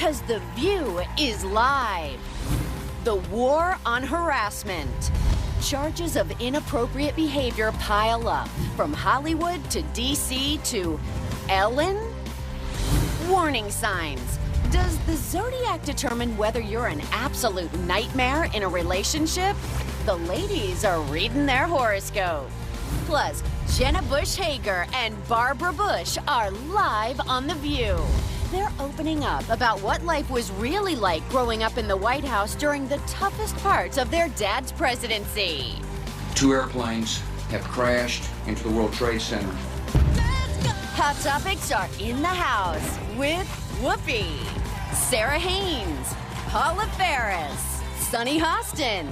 because The View is live. The war on harassment. Charges of inappropriate behavior pile up, from Hollywood to DC to Ellen. Warning signs. Does the Zodiac determine whether you're an absolute nightmare in a relationship? The ladies are reading their horoscope. Plus, Jenna Hager and Barbara Bush are live on The View. They're opening up about what life was really like growing up in the White House during the toughest parts of their dad's presidency. 2 airplanes have crashed into the World Trade Center. Hot Topics are in the house with Whoopi, Sarah Haynes, Paula Ferris, Sunny Hostin,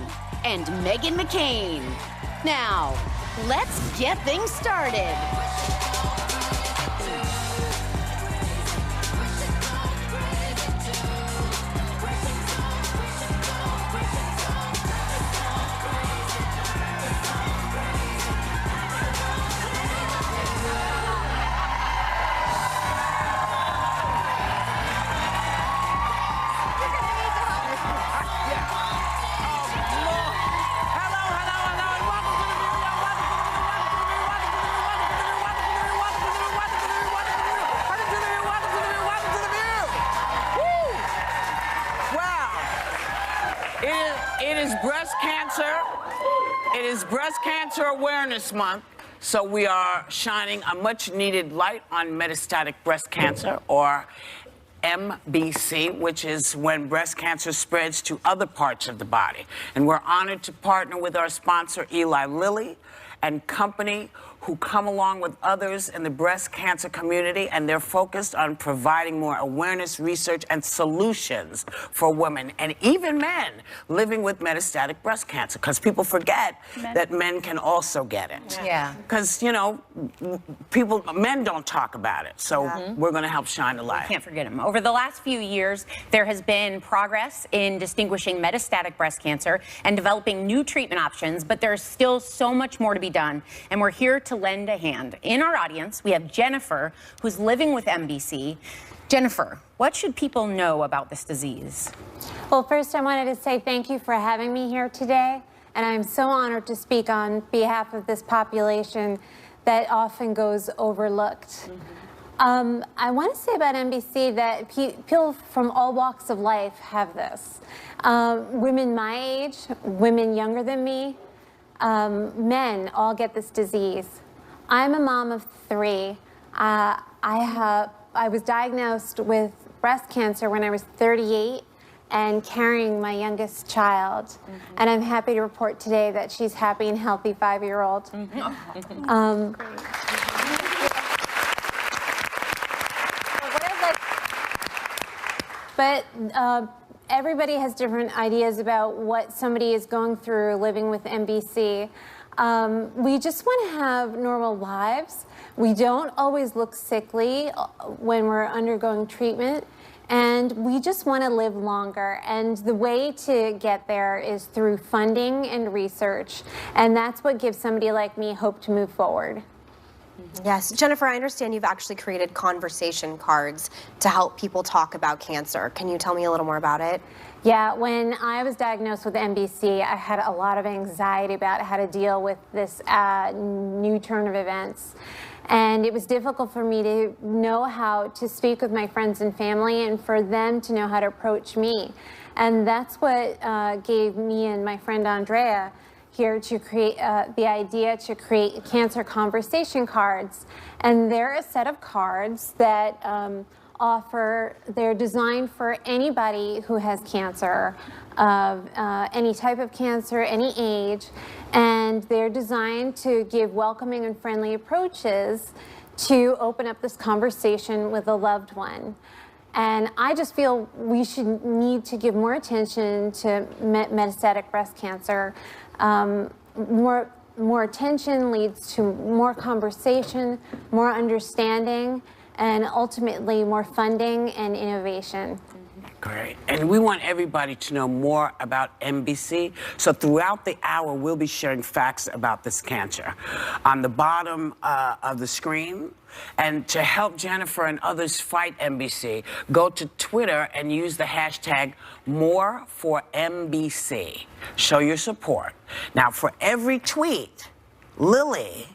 and Meghan McCain. Now, let's get things started. It is Breast Cancer Awareness Month, so we are shining a much-needed light on metastatic breast cancer, or MBC, which is when breast cancer spreads to other parts of the body. And we're honored to partner with our sponsor, Eli Lilly and Company, who come along with others in the breast cancer community, and they're focused on providing more awareness, research, and solutions for women and even men living with metastatic breast cancer, because people forget that men can also get it. Yeah. Because, you know, men don't talk about it, so we're going to help shine a light. Can't forget them. Over the last few years, there has been progress in distinguishing metastatic breast cancer and developing new treatment options, but there's still so much more to be done, and we're here to lend a hand. In our audience, we have Jennifer, who's living with MBC. Jennifer, what should people know about this disease? Well, first I wanted to say thank you for having me here today, and I'm so honored to speak on behalf of this population that often goes overlooked. I want to say about MBC that people from all walks of life have this. Women my age, women younger than me, men all get this disease. I'm a mom of 3. I was diagnosed with breast cancer when I was 38 and carrying my youngest child. And I'm happy to report today that she's happy and healthy 5-year-old. But everybody has different ideas about what somebody is going through living with MBC. We just want to have normal lives. We don't always look sickly when we're undergoing treatment, and we just want to live longer. And the way to get there is through funding and research, and that's what gives somebody like me hope to move forward. Yes. Jennifer, I understand you've actually created conversation cards to help people talk about cancer. Can you tell me a little more about it? Yeah, when I was diagnosed with MBC, I had a lot of anxiety about how to deal with this new turn of events. And it was difficult for me to know how to speak with my friends and family and for them to know how to approach me. And that's what gave me and my friend Andrea here to create the idea to create cancer conversation cards. And they're a set of cards that they're designed for anybody who has cancer, of any type of cancer, any age, and they're designed to give welcoming and friendly approaches to open up this conversation with a loved one. And I just feel we need to give more attention to metastatic breast cancer. More attention leads to more conversation, more understanding, and ultimately more funding and innovation. Great. And we want everybody to know more about MBC. So throughout the hour, we'll be sharing facts about this cancer on the bottom of the screen. And to help Jennifer and others fight MBC, go to Twitter and use the hashtag #MoreForMBC. Show your support. Now, for every tweet, Lily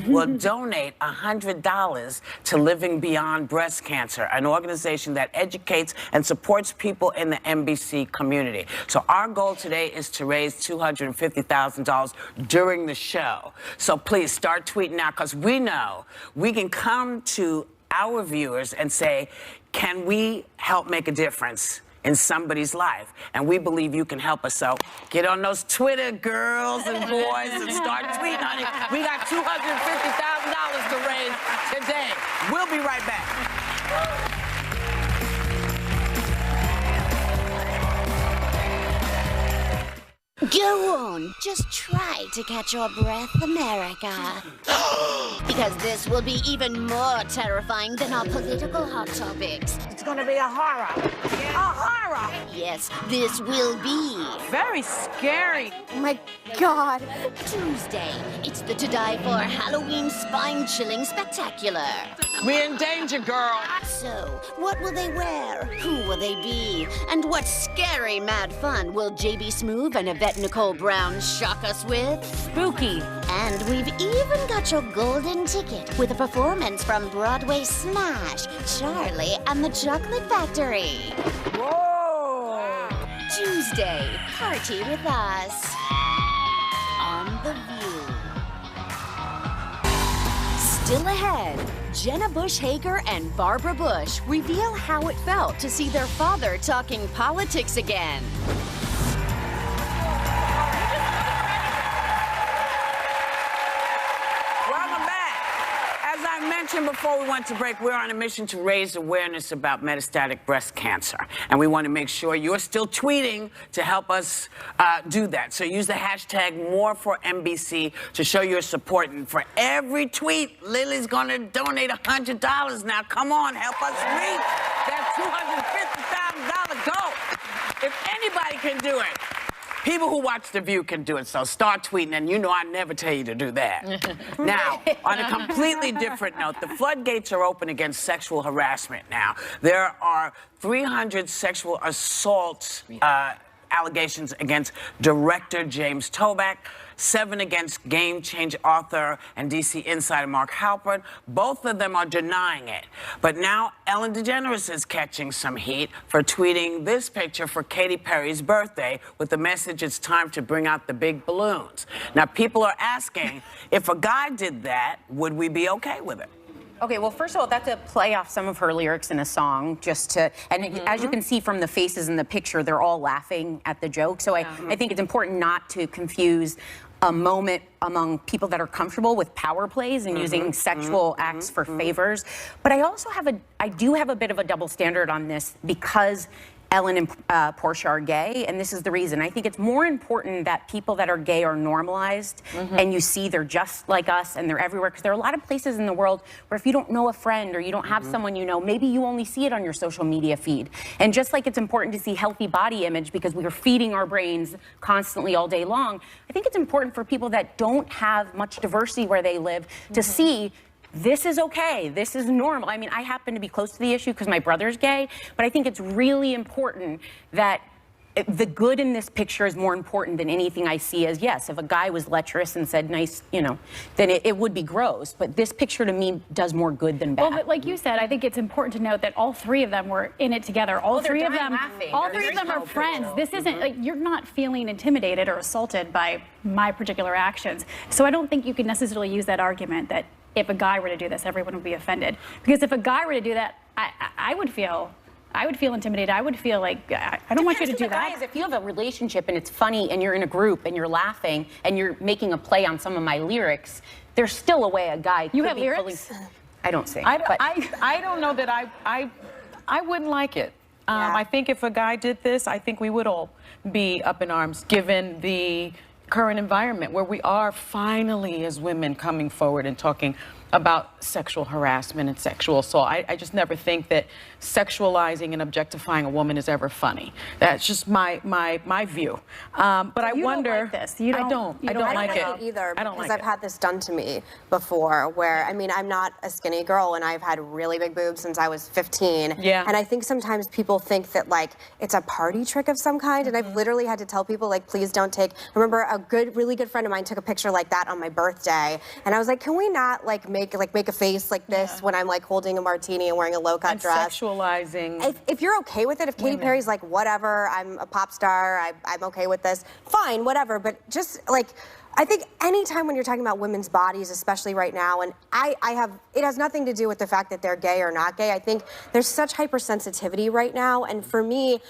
will donate $100 to Living Beyond Breast Cancer, an organization that educates and supports people in the MBC community. So our goal today is to raise $250,000 during the show. So please start tweeting now, because we know we can come to our viewers and say, can we help make a difference in somebody's life? And we believe you can help us. So get on those Twitter, girls and boys, and start tweeting, honey. We got $250,000 to raise today. We'll be right back. Go on, just try to catch your breath, America. Because this will be even more terrifying than our political hot topics. It's gonna be a horror. A horror! Yes, this will be. Very scary. Oh my God. Tuesday, it's the To Die For Halloween spine-chilling spectacular. We're in danger, girl. So, what will they wear? Who will they be? And what scary mad fun will JB Smoove and Yvette Nicole Brown shock us with? Spooky. And we've even got your golden ticket with a performance from Broadway smash, Charlie and the Chocolate Factory. Whoa! Tuesday, party with us on The View. Still ahead, Jenna Bush Hager and Barbara Bush reveal how it felt to see their father talking politics again. Welcome back. As I mentioned before we went to break, we're on a mission to raise awareness about metastatic breast cancer. And we want to make sure you're still tweeting to help us do that. So use the hashtag #MoreForMBC to show your support. And for every tweet, Lily's going to donate $100. Now, come on, help us reach that $250,000 goal. If anybody can do it, people who watch The View can do it, so start tweeting, and you know I never tell you to do that. Now, on a completely different note, the floodgates are open against sexual harassment now. There are 300 sexual assault allegations against director James Toback, 7 against Game Change author and DC insider Mark Halpern. Both of them are denying it. But now Ellen DeGeneres is catching some heat for tweeting this picture for Katy Perry's birthday with the message, it's time to bring out the big balloons. Now, people are asking, if a guy did that, would we be okay with it? Okay, well, first of all, that's a play off some of her lyrics in a song, just to, and as you can see from the faces in the picture, they're all laughing at the joke. So I think it's important not to confuse a moment among people that are comfortable with power plays and using sexual acts for favors. But I also I do have a bit of a double standard on this because Ellen and Portia are gay, and this is the reason. I think it's more important that people that are gay are normalized, and you see they're just like us, and they're everywhere, because there are a lot of places in the world where if you don't know a friend or you don't have someone you know, maybe you only see it on your social media feed. And just like it's important to see healthy body image because we are feeding our brains constantly all day long, I think it's important for people that don't have much diversity where they live to see this is okay, this is normal. I mean, I happen to be close to the issue because my brother's gay, but I think it's really important that the good in this picture is more important than anything I see as, yes, if a guy was lecherous and said nice, you know, then it would be gross. But this picture to me does more good than bad. Well, but like you said, I think it's important to note that all 3 of them were in it together. All three of them are friends. This isn't, like, you're not feeling intimidated or assaulted by my particular actions. So I don't think you can necessarily use that argument that if a guy were to do this, everyone would be offended. Because if a guy were to do that, I would feel intimidated. I would feel like, I don't want you to do that. If you have a relationship and it's funny and you're in a group and you're laughing and you're making a play on some of my lyrics, there's still a way a guy could You have be lyrics? I don't sing. I don't know that I wouldn't like it. I think if a guy did this, I think we would all be up in arms given the current environment where we are finally as women coming forward and talking about sexual harassment and sexual assault. I just never think that sexualizing and objectifying a woman is ever funny. That's just my view. But I wonder. Don't like this. You don't, I don't like it either, I don't because like I've had this done to me before, where, I mean, I'm not a skinny girl, and I've had really big boobs since I was 15. Yeah. And I think sometimes people think that, like, it's a party trick of some kind, and I've literally had to tell people, like, please don't take. I remember a really good friend of mine took a picture like that on my birthday, and I was like, can we not, like, make a face like this when I'm, like, holding a martini and wearing a low-cut dress? Sexualizing. If you're okay with it, if Katy Perry's like, whatever, I'm a pop star, I'm okay with this, fine, whatever. But just, like, I think anytime when you're talking about women's bodies, especially right now, and it has nothing to do with the fact that they're gay or not gay. I think there's such hypersensitivity right now, and for me,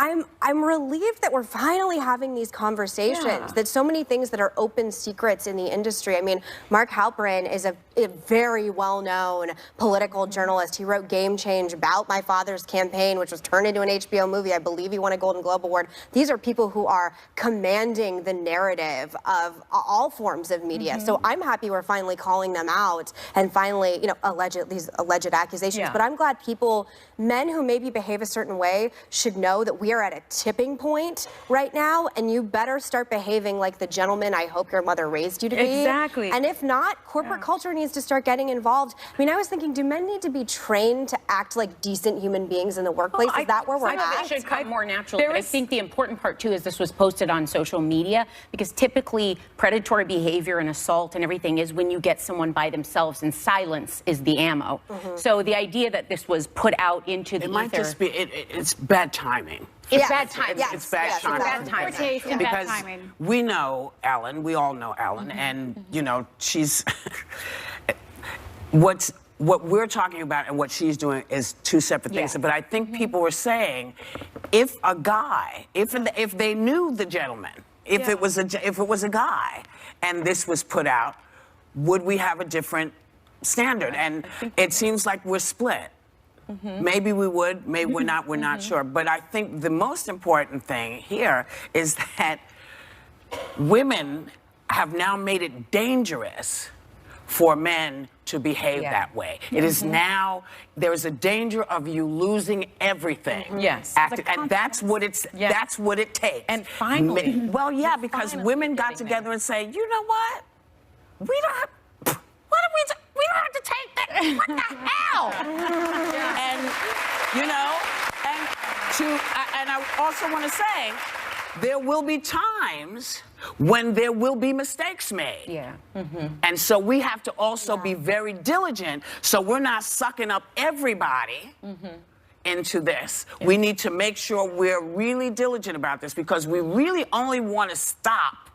I'm relieved that we're finally having these conversations, that so many things that are open secrets in the industry. I mean, Mark Halperin is a very well-known political journalist. He wrote Game Change about my father's campaign, which was turned into an HBO movie. I believe he won a Golden Globe Award. These are people who are commanding the narrative of all forms of media. So I'm happy we're finally calling them out and finally, you know, these alleged accusations. But I'm glad men who maybe behave a certain way should know that we are at a tipping point right now, and you better start behaving like the gentleman I hope your mother raised you to be. Exactly. And if not, corporate culture needs to start getting involved. I mean, I was thinking, do men need to be trained to act like decent human beings in the workplace? Is that where we're at? It should come more naturally. But I think the important part, too, is this was posted on social media, because typically predatory behavior and assault and everything is when you get someone by themselves, and silence is the ammo. So the idea that this was put out into the ether. It might just be, it's bad timing. It's bad timing. It's bad timing. Bad timing. Taste and bad timing. We know Ellen. We all know Ellen, and you know she's. What we're talking about and what she's doing is two separate things. But I think people were saying, if a guy, if they knew the gentleman, if it was a guy, and this was put out, would we have a different standard? And it seems like we're split. Maybe we would, maybe we're not, sure. But I think the most important thing here is that women have now made it dangerous for men to behave that way. It is now, there is a danger of you losing everything. And that's what it takes. And finally. Well, yeah, because women got together and say, you know what? We don't have to take that. What the hell? And, you know, and I also want to say, there will be times when there will be mistakes made. And so we have to also be very diligent, so we're not sucking up everybody into this. We need to make sure we're really diligent about this, because we really only want to stop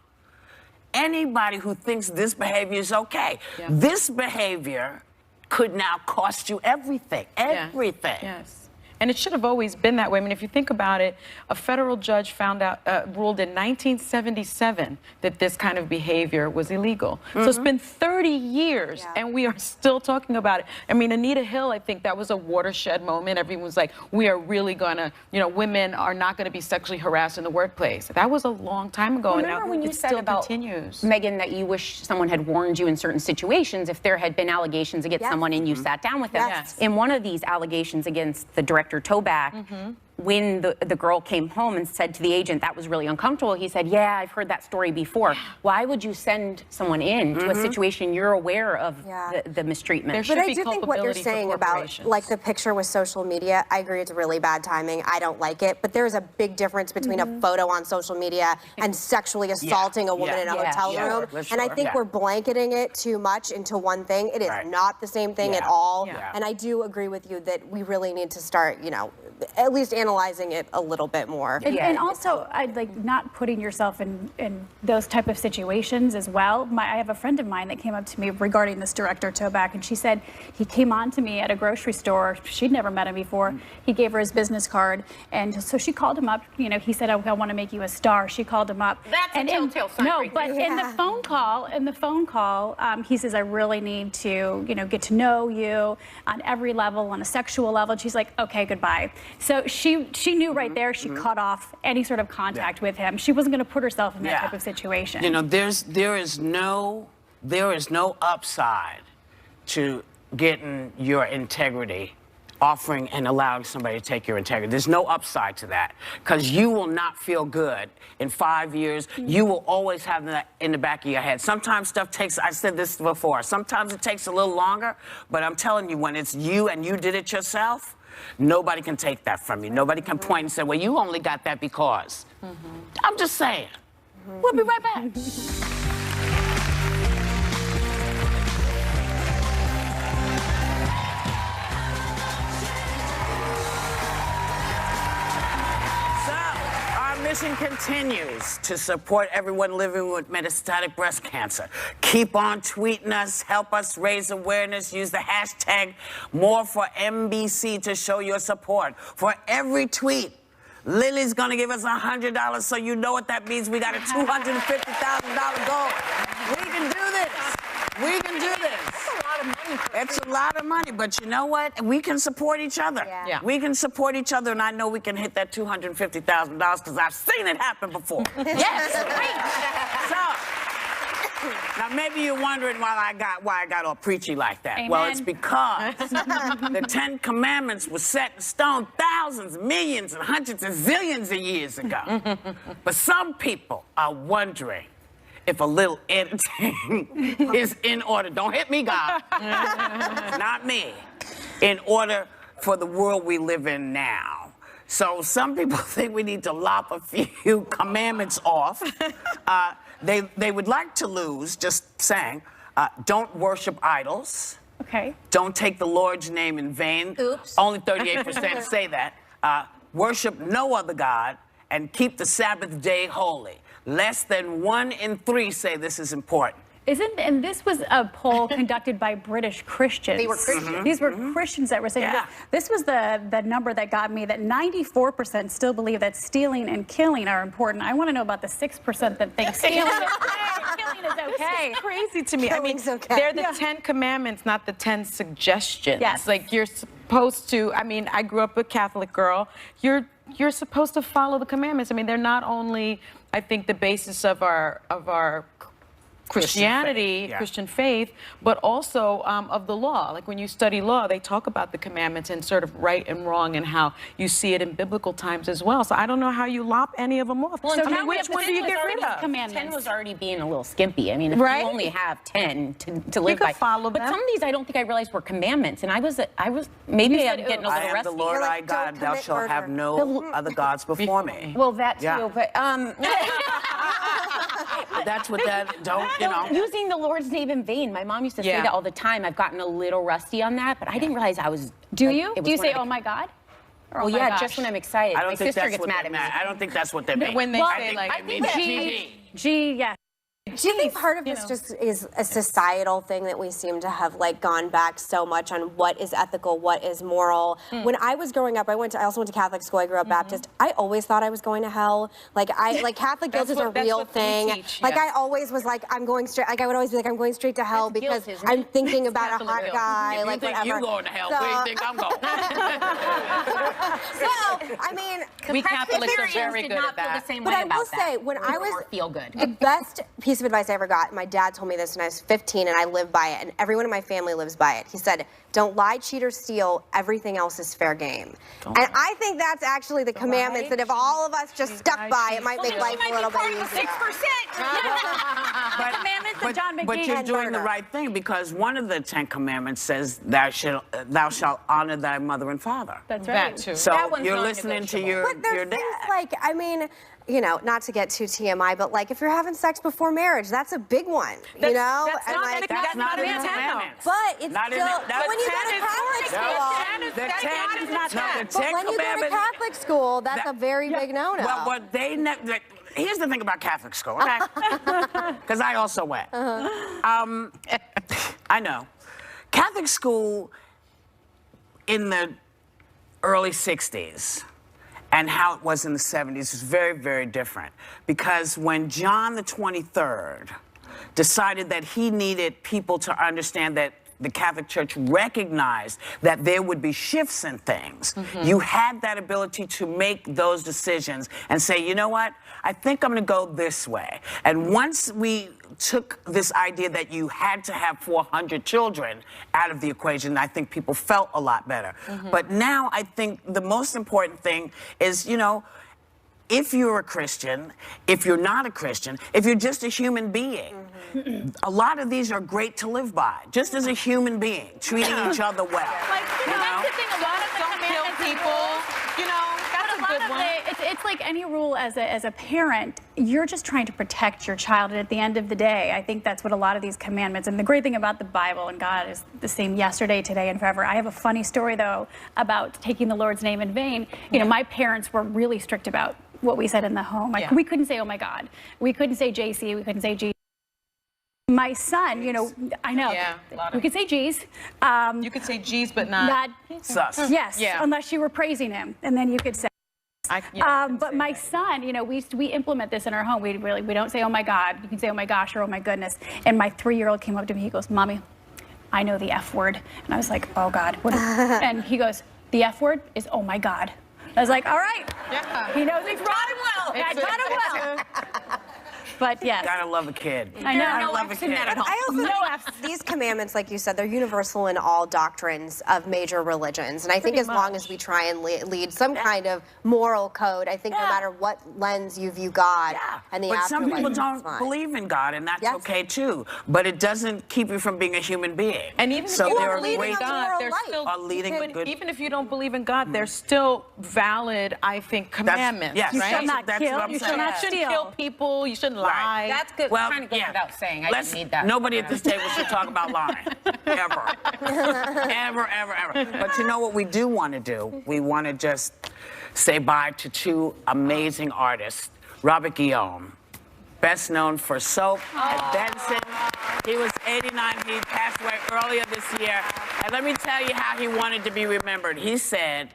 anybody who thinks this behavior is okay. This behavior could now cost you everything. And it should have always been that way. I mean, if you think about it, a federal judge ruled in 1977 that this kind of behavior was illegal. So it's been 30 years, and we are still talking about it. I mean, Anita Hill, I think that was a watershed moment. Everyone's like, we are really gonna, you know, women are not gonna be sexually harassed in the workplace. That was a long time ago, Remember and now when you it said still about, continues. Megan, that you wish someone had warned you in certain situations if there had been allegations against someone and you sat down with them. In one of these allegations against the director Toback, when the girl came home and said to the agent that was really uncomfortable, he said, yeah, I've heard that story before. Why would you send someone into a situation you're aware of the mistreatment? But I do think what you're saying about, like, the picture with social media, I agree it's really bad timing. I don't like it. But there's a big difference between a photo on social media and sexually assaulting a woman in a hotel room. And I think we're blanketing it too much into one thing. It is not the same thing at all. And I do agree with you that we really need to start, you know, at least analyzing it a little bit more. And also, I'd like not putting yourself in those type of situations as well. I have a friend of mine that came up to me regarding this director Toback, and she said he came on to me at a grocery store. She'd never met him before. He gave her his business card, and so she called him up. You know, he said, "I want to make you a star." She called him up. That's a telltale sign. No, but in the phone call, he says, "I really need to, you know, get to know you on every level, on a sexual level." And she's like, "Okay, goodbye." So she knew right there. She cut off any sort of contact with him. She wasn't going to put herself in that type of situation. You know, there is no upside to getting your integrity, offering and allowing somebody to take your integrity. There's no upside to that, because you will not feel good in 5 years. You will always have that in the back of your head. Sometimes stuff takes, I said this before, sometimes it takes a little longer, but I'm telling you, when it's you and you did it yourself, nobody can take that from you. Nobody can point and say, well, you only got that because. I'm just saying. We'll be right back. Mission continues to support everyone living with metastatic breast cancer. Keep on tweeting us, help us raise awareness, use the hashtag #MoreForMBC to show your support. For every tweet, Lily's gonna give us $100, so you know what that means. We got a $250,000 goal. We can do this. We can do this. It's a lot of money, but you know what? We can support each other. Yeah. We can support each other, and I know we can hit that $250,000 because I've seen it happen before. Yes, So, now maybe you're wondering why I got all preachy like that. Amen. Well, it's because the 10 Commandments were set in stone thousands, millions, and hundreds of zillions of years ago. But some people are wondering if a little editing is in order. Don't hit me, God. Not me. In order for the world we live in now. So some people think we need to lop a few commandments off. They would like to lose, just saying, don't worship idols. Okay. Don't take the Lord's name in vain. Oops. Only 38% say that. Worship no other God and keep the Sabbath day holy. Less than 1 in 3 say this is important. And this was a poll conducted by British Christians. They were Christians. These were Christians that were saying Yeah. this was the number that got me, that 94% still believe that stealing and killing are important. I want to know about the 6% that think stealing is okay, killing is okay. It's crazy to me. I mean, Killing's okay. they're the 10 Commandments, not the 10 suggestions. Yes. Like, you're supposed to, I mean, I grew up a Catholic girl. You're supposed to follow the commandments. I mean, they're not only, I think, the basis of our Christianity, Christian faith, but also of the law. Like, when you study law, they talk about the commandments and sort of right and wrong and how you see it in biblical times as well. So I don't know how you lop any of them off. Well, I so mean, now which one do you get rid of? 10 was already being a little skimpy. I mean, if Right? you only have 10 to live could by. follow but them. some of these I don't think I realized were commandments, and I was maybe I'm said, getting a I little am rusty. the Lord You're thy like, God, don't thou commit shalt have murder. no other gods before me. Well, that too, Yeah. but That's what that, don't, you know. using the Lord's name in vain. My mom used to say Yeah. that all the time. I've gotten a little rusty on that, but I didn't realize I was. Do like, you? it was Do you one say, of the- oh my God? Or, Well, oh my yeah, gosh? just when I'm excited. I don't My think sister that's gets what mad they at me. meant. I don't think that's what they mean. When they I say, think like, they I mean think GG. G, yes. Do you think part of this just is a societal thing that we seem to have like gone back so much on what is ethical, what is moral? When I was growing up, I also went to Catholic school. I grew up Baptist. I always thought I was going to hell. Like Catholic guilt is a that's real what we thing. teach, Like yeah. I always was like, I'm going straight. Like I would always be like, I'm going straight to hell That's guilt, because isn't I'm it? thinking about a Catholic hot guilt. guy. If you Like think whatever. you're going to hell, So- where do you think I'm going? So I mean, We Catholics are Presbyterians very did good not at feel that. the same But way I about will that. say, when I was Or feel good. the best piece of advice I ever got, my dad told me this when I was 15, and I live by it, and everyone in my family lives by it. He said, "Don't lie, cheat, or steal. Everything else is fair game." And I think that's actually the commandments that if all of us just stuck by, it might make life a little bit easier. 6%. Commandments of John But you're McGee. doing the right thing, because one of the 10 Commandments says thou shalt honor thy mother and father. That's right. That too. So That one's you're not listening to negotiable. But your there's things dad. like, I mean, you know, not to get too TMI, but like if you're having sex before marriage, that's a big one, you know? That's And not like, in the- That's not in the in the commandments. but it's Not in still, the- but when you go that's to 10 Catholic is- school, The That's 10 not- it's not no, that. the but 10 when you go to Commandments. Catholic school, that's a very big no-no. Well, what they never. Here's the thing about Catholic school, okay? Because I also went. I know. Catholic school in the early 60s and how it was in the 70s is very, very different. Because when John the 23rd decided that he needed people to understand that the Catholic Church recognized that there would be shifts in things, you had that ability to make those decisions and say, you know what, I think I'm going to go this way. And once we took this idea that you had to have 400 children out of the equation, I think people felt a lot better. But now I think the most important thing is, you know, if you're a Christian, if you're not a Christian, if you're just a human being, a lot of these are great to live by, just as a human being, treating each other well. Like, you know, that's the thing, a lot of the Don't kill commandments and people. rules, You know, that's a good one. it's like any rule as a parent, you're just trying to protect your child. And at the end of the day, I think that's what a lot of these commandments, and the great thing about the Bible and God is the same yesterday, today, and forever. I have a funny story, though, about taking the Lord's name in vain. You know, my parents were really strict about what we said in the home. Like, we couldn't say, oh my God. We couldn't say JC, we couldn't say G. My son, you know, I know. Yeah, we could say G's. You could say G's, but not sus. Yes, unless you were praising him, and then you could say. But my son, you know, we implement this in our home. We don't say, oh my God. You can say, oh my gosh, or oh my goodness. And my 3-year-old came up to me. He goes, Mommy, I know the F word. And I was like, oh God. And he goes, the F word is oh my God. I was like, all right. Yeah. He knows he's taught him well. I taught him well. But yes. Gotta love a kid. I know. Gotta love a kid. I also think these commandments, like you said, they're universal in all doctrines of major religions. And I think as long as we try and lead some kind of moral code, I think no matter what lens you view God and the afterlife, some people don't believe in God, and that's okay too. But it doesn't keep you from being a human being. And even if you don't believe in God, there's still even if you don't believe in God, there's still valid, I think, commandments. You right? shall not kill. You shall not steal. Kill people. You shouldn't lie. That's good. Well, kind of goes without saying. I didn't need that. Nobody at this table should talk about lying. Ever. Ever. But you know what we do want to do? We want to just say bye to 2 amazing artists. Robert Guillaume, best known for Soap and Benson. He was 89. He passed away earlier this year. And let me tell you how he wanted to be remembered. He said,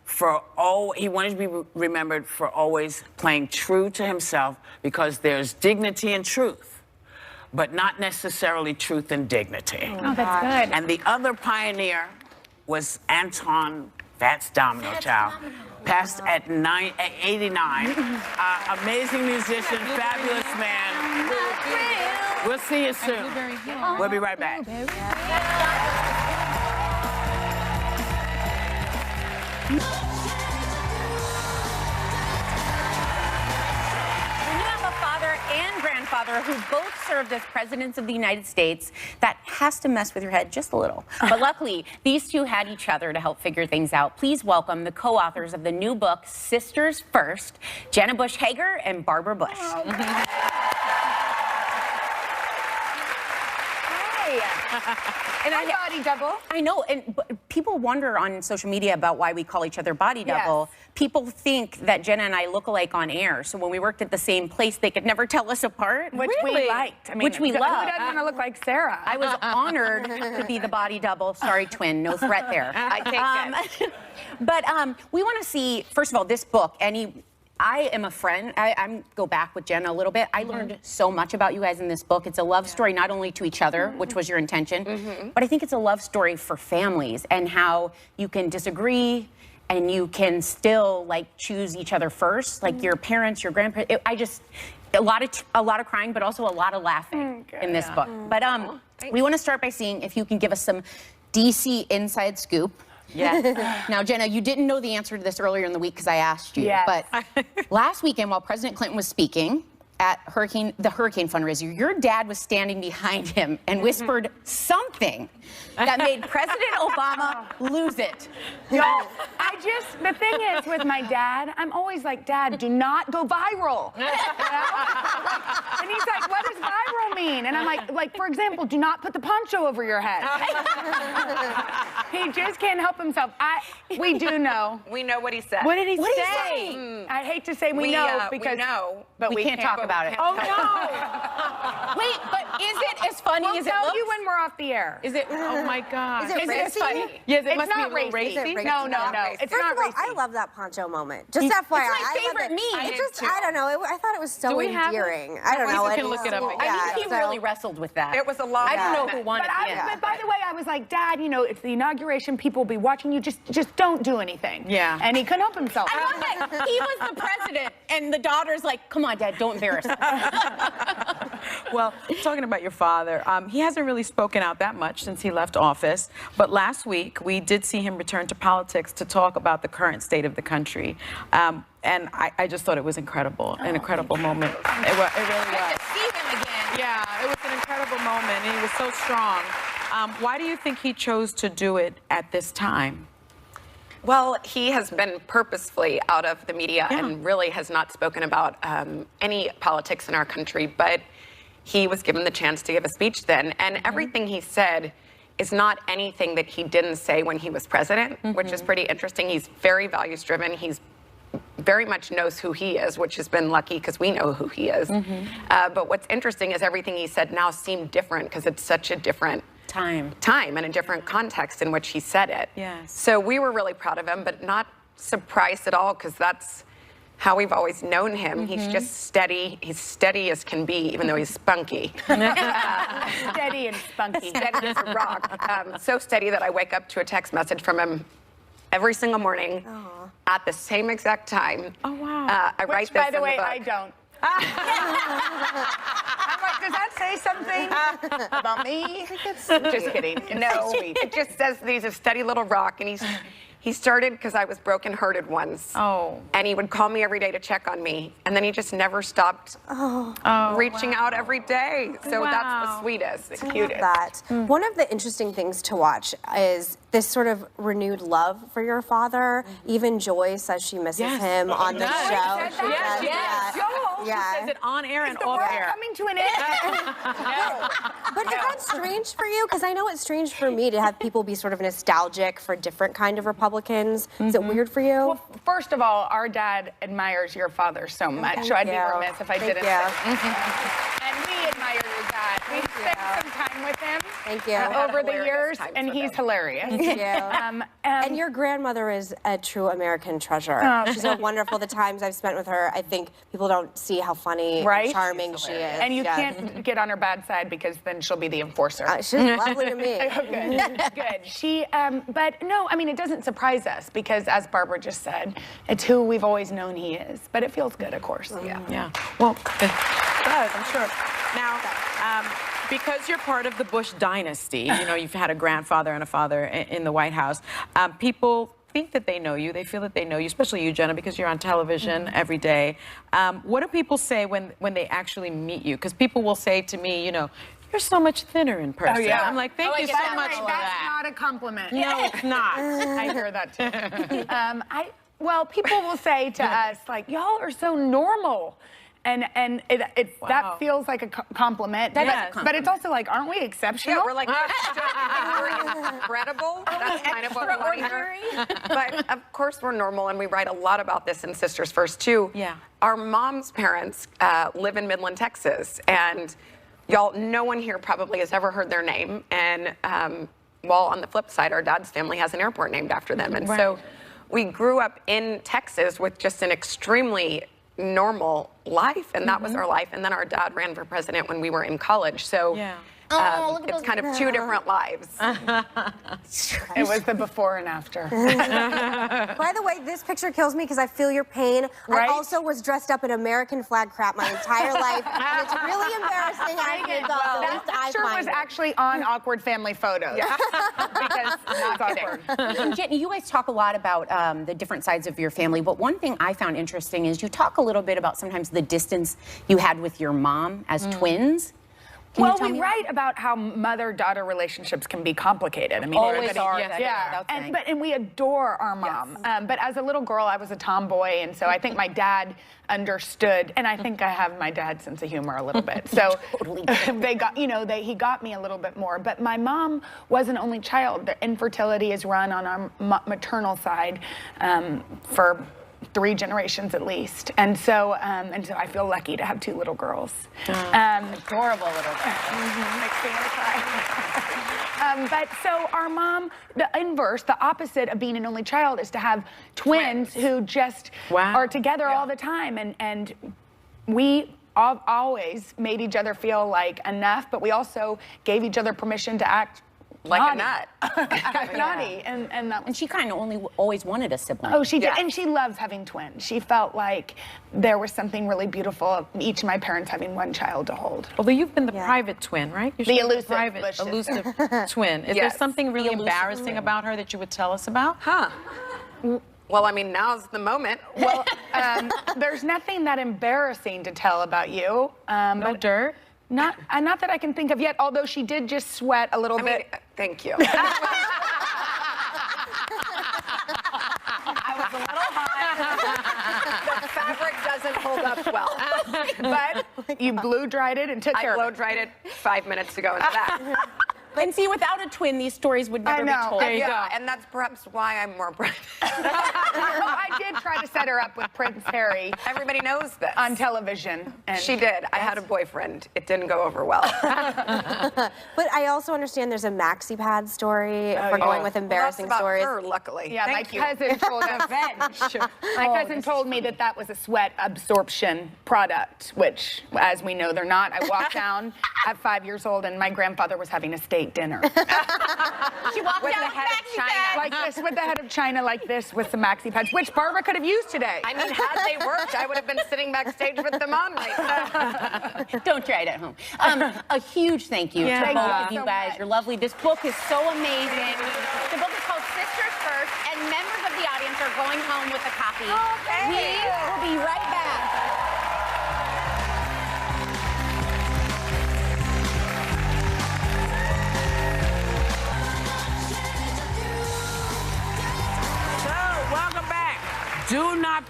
he wanted to be remembered for always playing true to himself, because there's dignity in truth, but not necessarily truth and dignity. Oh, that's good. And the other pioneer was Anton Fats Domino Chow, passed at 89. Amazing musician, fabulous man. We'll see you soon. We'll be right back. When you have a father and grandfather who both served as presidents of the United States, that has to mess with your head just a little. But luckily, these 2 had each other to help figure things out. Please welcome the co-authors of the new book, Sisters First, Jenna Bush Hager and Barbara Bush. And I body double. I know, and people wonder on social media about why we call each other body double. People think that Jenna and I look alike on air. So when we worked at the same place, they could never tell us apart. Which we liked. I mean, which we loved. Who doesn't want to look like Sarah? I was honored to be the body double. Sorry, twin. No threat there. I take it. But we want to see, first of all, this book. I am a friend. I go back with Jenna a little bit. I learned so much about you guys in this book. It's a love story not only to each other, which was your intention, but I think it's a love story for families and how you can disagree and you can still like choose each other first, like your parents, your grandparents. A lot of crying, but also a lot of laughing in this book. But we want to start by seeing if you can give us some DC inside scoop. Yes. Now, Jenna, you didn't know the answer to this earlier in the week because I asked you. Yes. But last weekend, while President Clinton was speaking at the hurricane fundraiser, your dad was standing behind him and whispered something that made President Obama lose it. Y'all, the thing is with my dad, I'm always like, Dad, do not go viral. You know? And he's like, what does viral mean? And I'm like, for example, do not put the poncho over your head. He just can't help himself. We do know. We know what he said. What did he say? I hate to say we know because we know, but we can't talk about it. Oh, no. Wait, but is it as funny We'll as it tell looks? you when we're off the air. Is it? Oh, my God. Is it racy? funny? Yes, it It's must be not a little racy. racy. No, no, no. It's First not of all, racy. I love that poncho moment. Just FYI. It's my I love favorite it. meme. It just, I don't know. I thought it was so Do we have it? endearing. I don't know. We can look it up again. I think he so- really wrestled with that. It was a long I don't know time. who won But, at the end. but by the way, I was like, Dad, you know, it's the inauguration. People will be watching you. Just don't do anything. Yeah. And he couldn't help himself. I love that he was the president, and the daughter's like, "Come on, Dad, don't embarrass us." Well, talking about your father, he hasn't really spoken out that much since he left office. But last week, we did see him return to politics to talk about the current state of the country. And I just thought it was incredible, an incredible moment. It really was. To see him again. Yeah, it was an incredible moment, and he was so strong. Why do you think he chose to do it at this time? Well, he has been purposefully out of the media and really has not spoken about any politics in our country, but he was given the chance to give a speech then, and everything he said is not anything that he didn't say when he was president, which is pretty interesting. He's very values-driven. He's very much knows who he is, which has been lucky because we know who he is. But what's interesting is everything he said now seemed different because it's such a different time and a different context in which he said it. Yes. So we were really proud of him, but not surprised at all because that's how we've always known him. He's just steady. He's steady as can be, even though he's spunky. Steady and spunky. Steady as a rock. So steady that I wake up to a text message from him every single morning at the same exact time. Oh, wow. I write Which, this by the in way, book. I don't. I'm like, does that say something about me? Just kidding. No, it just says that he's a steady little rock, and he started because I was brokenhearted once. Oh. And he would call me every day to check on me, and then he just never stopped reaching out every day. So that's the sweetest, the cutest. That. One of the interesting things to watch is this sort of renewed love for your father. Even Joy says she misses him on the show. Yes, she does. She says it on air and off air. Coming to an end. But is that strange for you? Because I know it's strange for me to have people be sort of nostalgic for different kind of Republicans. Is it weird for you? Well, first of all, our dad admires your father so much, so I'd be remiss if I didn't say and we admire your dad. We spent some time with him over the years, and he's hilarious. Thank you. And your grandmother is a true American treasure. She's so wonderful. The times I've spent with her, I think people don't see how funny and charming she is. And you can't get on her bad side because then she'll be the enforcer. She's lovely to me. Good. She, but no, I mean, it doesn't surprise us because, as Barbara just said, it's who we've always known he is. But it feels good, of course. Yeah. Well, it does, I'm sure. Now, because you're part of the Bush dynasty, you know, you've had a grandfather and a father in the White House, people think that they know you. They feel that they know you, especially you, Jenna, because you're on television every day. What do people say when they actually meet you? Because people will say to me, you know, you're so much thinner in person. Oh, yeah. I'm like, thank you so much for That's that. not a compliment. No, it's not. I hear that too. Well, people will say to us, like, y'all are so normal. And that feels like a compliment. But it's also like, aren't we exceptional? Yeah, we're like, we're incredible. That's kind of what we want to hear. But of course we're normal, and we write a lot about this in Sisters First too. Yeah. Our mom's parents live in Midland, Texas, and y'all, no one here probably has ever heard their name. And while on the flip side, our dad's family has an airport named after them. And so we grew up in Texas with just an extremely normal life, and that was our life. And then our dad ran for president when we were in college. So it's kind of two different lives. It was the before and after. By the way, this picture kills me because I feel your pain. I also was dressed up in American flag crap my entire life, and it's really embarrassing. That picture was actually on Awkward Family Photos. Because it's awkward. Jen, you guys talk a lot about the different sides of your family, but one thing I found interesting is you talk a little bit about sometimes the distance you had with your mom as twins. Well, we write about how mother-daughter relationships can be complicated. I mean, always are. And we adore our mom. But as a little girl, I was a tomboy, and so I think my dad understood, and I think I have my dad's sense of humor a little bit. So he got me a little bit more. But my mom was an only child. The infertility is run on our maternal side for 3 generations at least. And so I feel lucky to have 2 little girls. Adorable little girls. Makes me want to cry. But so our mom, the inverse, the opposite of being an only child is to have twins who just are together all the time. And we always made each other feel like enough, but we also gave each other permission to act like naughty. a nut. Act naughty. And she kind of always wanted a sibling. Oh, she did. And she loves having twins. She felt like there was something really beautiful of each of my parents having one child to hold. Although you've been the private twin, right? You're The elusive, elusive twin. Is there something really embarrassing about her that you would tell us about? Well, I mean, now's the moment. Well, there's nothing that embarrassing to tell about you. No dirt? Not that I can think of yet, although she did just sweat a little bit. Thank you. I was a little hot. The fabric doesn't hold up well. But you blow dried it and took care of it. I blow dried it 5 minutes ago in the back. And see, without a twin, these stories would never be told. There you go. And that's perhaps why I'm more private. I did try to set her up with Prince Harry. Everybody knows this. On television. And she did. I had a boyfriend. It didn't go over well. But I also understand there's a maxi pad story for going with embarrassing well, that's stories. about her, luckily. Yeah, Thank you. cousin told my cousin told me that was a sweat absorption product, which, as we know, they're not. I walked down at 5 years old, and my grandfather was having a steak dinner. She walked With down the with head of maxi China. pads. Like this, with the head of China, like this, with the maxi pads, which Barbara could have used today. I mean, had they worked, I would have been sitting backstage with them on right now. Don't try it at home. A huge thank you to both of you guys. You're lovely. This book is so amazing. The book is called Sisters First, and members of the audience are going home with a copy. We will be right back.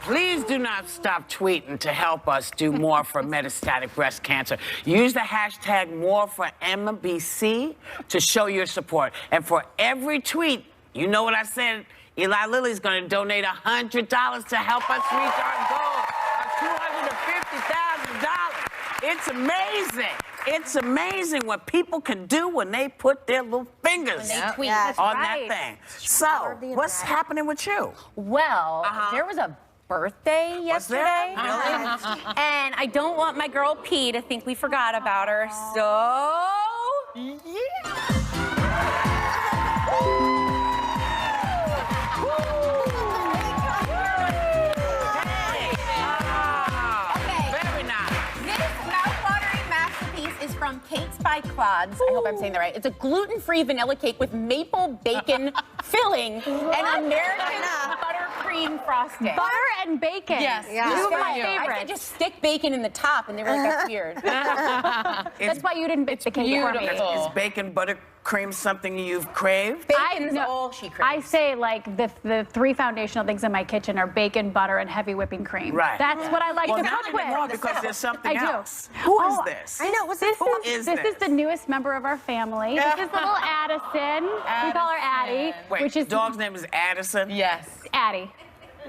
Please do not stop tweeting to help us do more for metastatic breast cancer. Use the hashtag #MoreForMBC to show your support. And for every tweet, you know what I said, Eli Lilly's going to donate $100 to help us reach our goal of $250,000. It's amazing. It's amazing what people can do when they put their little fingers on that thing. So, what's happening with you? Well, there was a birthday yesterday. And I don't want my girl P to think we forgot about her. So, from Cakes by Claude's. I hope I'm saying that right. It's a gluten-free vanilla cake with maple bacon filling and American buttercream frosting. Butter and bacon. Yes. Yeah. Two of my favorites. I could just stick bacon in the top, and they were like, that's weird. That's why you didn't bake the cake for me. Is bacon buttercream something you've craved? Bacon is all she craves. I say, like, the 3 foundational things in my kitchen are bacon, butter, and heavy whipping cream. Right. That's what I like to now cook with. More because there's something I do. else. Who is this? I know. This is the newest member of our family. This is little Addison. We call her Addie. Wait, which is dog's name is Addison? Yes. Addie.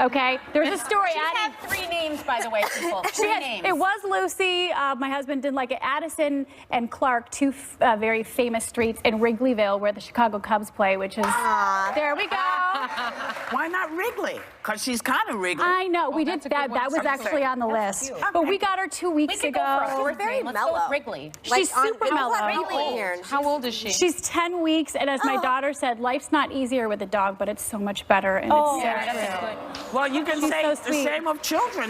Okay, there's a story. She had 3 names, by the way, people. 3 names. It was Lucy. My husband didn't like it. Addison and Clark, 2 very famous streets in Wrigleyville, where the Chicago Cubs play, which is there we go. Why not Wrigley? Because she's kind of Wrigley. I know. We did that. That was actually on the list. But we got her 2 weeks ago. She's very mellow. Wrigley. She's super mellow. How old is she? She's 10 weeks, and as my daughter said, life's not easier with a dog, but it's so much better, and it's so true. Well, you can say so the same of children.